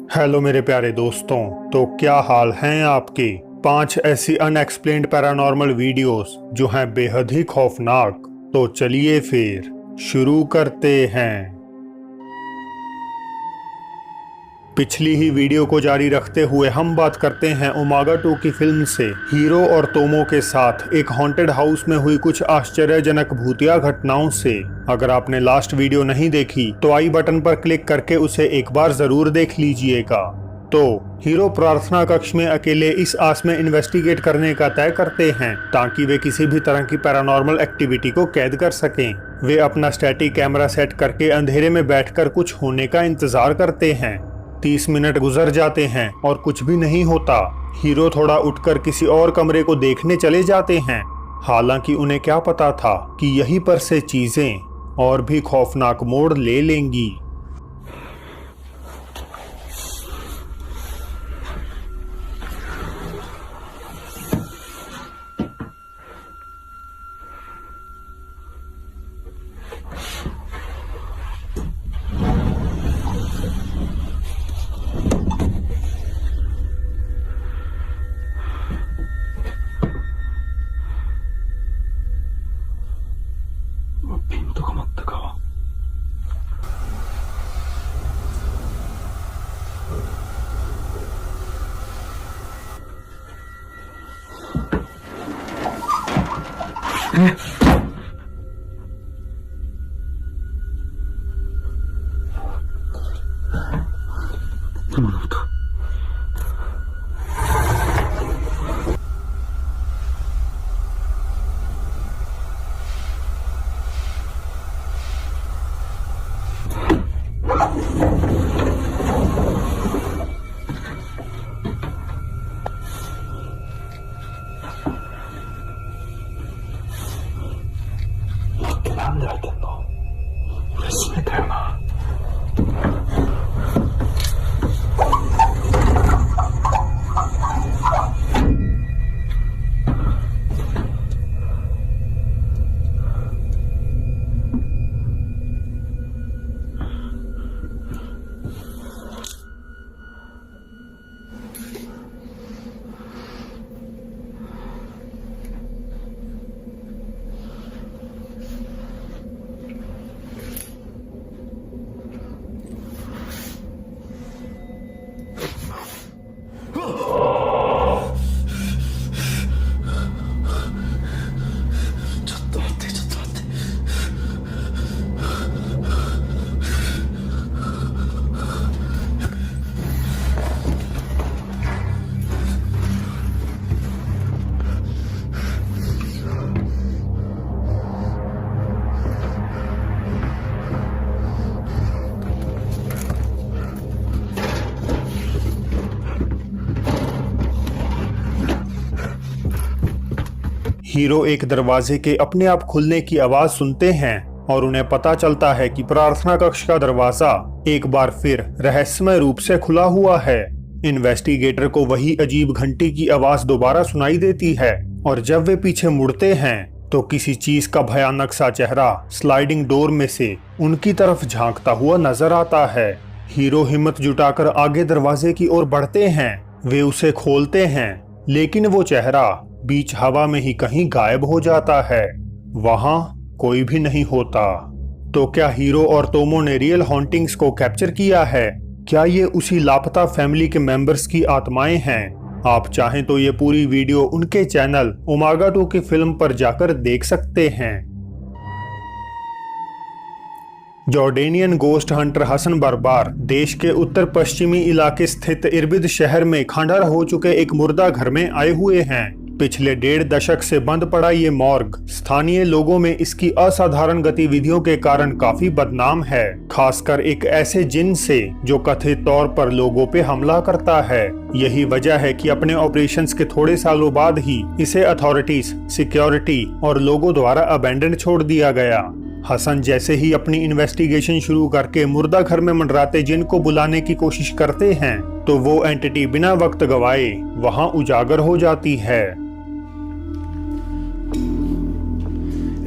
Hello मेरे प्यारे दोस्तों। तो क्या हाल हैं आपके। 5 ऐसी अनएक्सप्लेन्ड पैरानॉर्मल वीडियोस जो हैं बेहद ही खौफनाक। तो चलिए फिर शुरू करते हैं। पिछली ही वीडियो को जारी रखते हुए हम बात करते हैं उमागा 2 की फिल्म से हीरो और तोमो के साथ एक हॉन्टेड हाउस में हुई कुछ आश्चर्यजनक भूतिया घटनाओं से। अगर आपने लास्ट वीडियो नहीं देखी तो आई बटन पर क्लिक करके उसे एक बार जरूर देख लीजिएगा। तो हीरो प्रार्थना कक्ष में अकेले इस आस में इन्वेस्टिगेट करने का तय करते हैं ताकि वे किसी भी तरह की पैरानॉर्मल एक्टिविटी को कैद कर सकें। वे अपना स्टैटिक कैमरा सेट करके अंधेरे में बैठकर कुछ होने का इंतजार करते हैं। 30 मिनट गुजर जाते हैं और कुछ भी नहीं होता। हीरो थोड़ा उठकर किसी और कमरे को देखने चले जाते हैं। हालांकि उन्हें क्या पता था कि यहीं पर से चीजें और भी खौफनाक मोड़ ले लेंगी।なんで開いてんの？俺閉めたよな。हीरो एक दरवाजे के अपने आप खुलने की आवाज सुनते हैं और उन्हें पता चलता है कि प्रार्थना कक्ष का दरवाजा एक बार फिर रहस्यमय रूप से खुला हुआ है। इन्वेस्टिगेटर को वही अजीब घंटी की आवाज दोबारा सुनाई देती है और जब वे पीछे मुड़ते हैं तो किसी चीज का भयानक सा चेहरा स्लाइडिंग डोर में से उनकी तरफ झांकता हुआ नजर आता है। हीरो हिम्मत जुटाकर आगे दरवाजे की ओर बढ़ते हैं। वे उसे खोलते हैं लेकिन वो चेहरा बीच हवा में ही कहीं गायब हो जाता है। वहां कोई भी नहीं होता। तो क्या हीरो और तोमो ने रियल हॉन्टिंग्स को कैप्चर किया है? क्या ये उसी लापता फैमिली के मेंबर्स की आत्माएं हैं? आप चाहें तो ये पूरी वीडियो उनके चैनल उमागा 2 की फिल्म पर जाकर देख सकते हैं। जॉर्डेनियन गोस्ट हंटर हसन बरबार देश के उत्तर पश्चिमी इलाके स्थित इरबिद शहर में खंडहर हो चुके एक मुर्दा घर में आए हुए हैं। पिछले 1.5 दशक से बंद पड़ा ये मॉर्ग स्थानीय लोगों में इसकी असाधारण गतिविधियों के कारण काफी बदनाम है, खासकर एक ऐसे जिन से जो कथित तौर पर लोगों पे हमला करता है। यही वजह है कि अपने ऑपरेशंस के थोड़े सालों बाद ही इसे अथॉरिटीज, सिक्योरिटी और लोगों द्वारा अबेंडन छोड़ दिया गया। हसन जैसे ही अपनी इन्वेस्टिगेशन शुरू करके मुर्दा घर में मंडराते जिन को बुलाने की कोशिश करते हैं तो वो एंटिटी बिना वक्त गवाए वहां उजागर हो जाती है।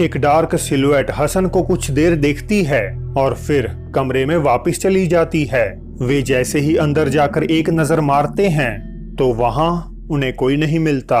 एक डार्क सिलुएट हसन को कुछ देर देखती है और फिर कमरे में वापस चली जाती है। वे जैसे ही अंदर जाकर एक नजर मारते हैं तो वहां उन्हें कोई नहीं मिलता।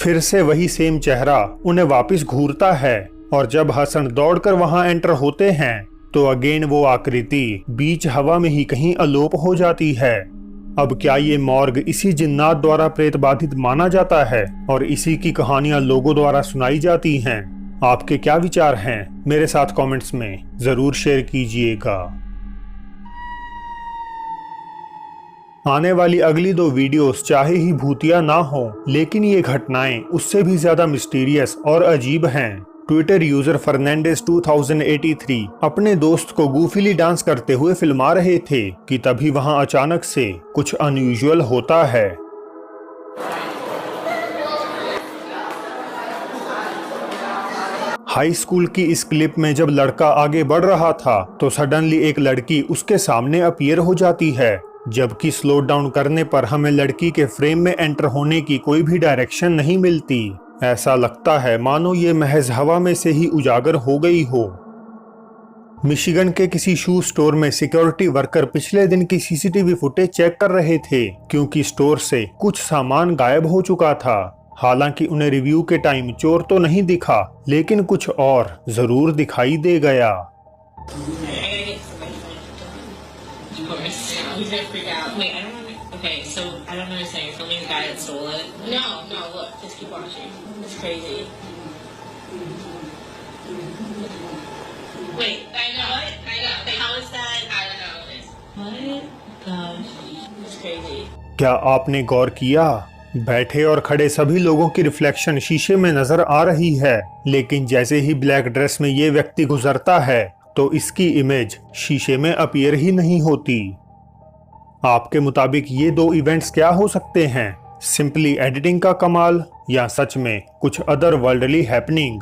फिर से वही सेम चेहरा उन्हें वापस घूरता है और जब हसन दौड़कर वहां एंटर होते हैं तो अगेन वो आकृति बीच हवा में ही कहीं अलोप हो जाती है। अब क्या ये मॉर्ग इसी जिन्नात द्वारा प्रेत बाधित माना जाता है और इसी की कहानियां लोगों द्वारा सुनाई जाती हैं? आपके क्या विचार हैं मेरे साथ कमेंट्स में जरूर शेयर कीजिएगा। आने वाली अगली 2 वीडियोस चाहे ही भूतिया ना हो लेकिन ये घटनाएं उससे भी ज्यादा मिस्टीरियस और अजीब हैं। ट्विटर यूजर फर्नांडिस 2083 अपने दोस्त को गूफिली डांस करते हुए फिल्मा रहे थे कि तभी वहां अचानक से कुछ अनयूजुअल होता है। हाई स्कूल की इस क्लिप में जब लड़का आगे बढ़ रहा था तो सडनली एक लड़की उसके सामने अपीयर हो जाती है, जबकि स्लो डाउन करने पर हमें लड़की के फ्रेम में एंटर होने की कोई भी डायरेक्शन नहीं मिलती। ऐसा लगता है मानो ये महज हवा में से ही उजागर हो गई हो। मिशिगन के किसी शू स्टोर में सिक्योरिटी वर्कर पिछले दिन की सीसीटीवी फुटेज चेक कर रहे थे क्योंकि स्टोर से कुछ सामान गायब हो चुका था। हालांकि उन्हें रिव्यू के टाइम चोर तो नहीं दिखा लेकिन कुछ और जरूर दिखाई दे गया। He's gonna freak out. Wait, I don't know. Okay, so I don't understand. You're filming the guy that stole it? No, look. Just keep watching. It's crazy. Wait, I know. How is that? I don't know. What? Gosh. It's crazy. क्या आपने गौर किया? बैठे और खड़े सभी लोगों की reflection शीशे में नजर आ रही है, लेकिन जैसे ही ब्लैक ड्रेस में ये व्यक्ति गुजरता है तो इसकी इमेज शीशे में अपीयर ही नहीं होती। आपके मुताबिक ये 2 इवेंट्स क्या हो सकते हैं? सिंपली एडिटिंग का कमाल या सच में कुछ अदर वर्ल्डली हैपनिंग?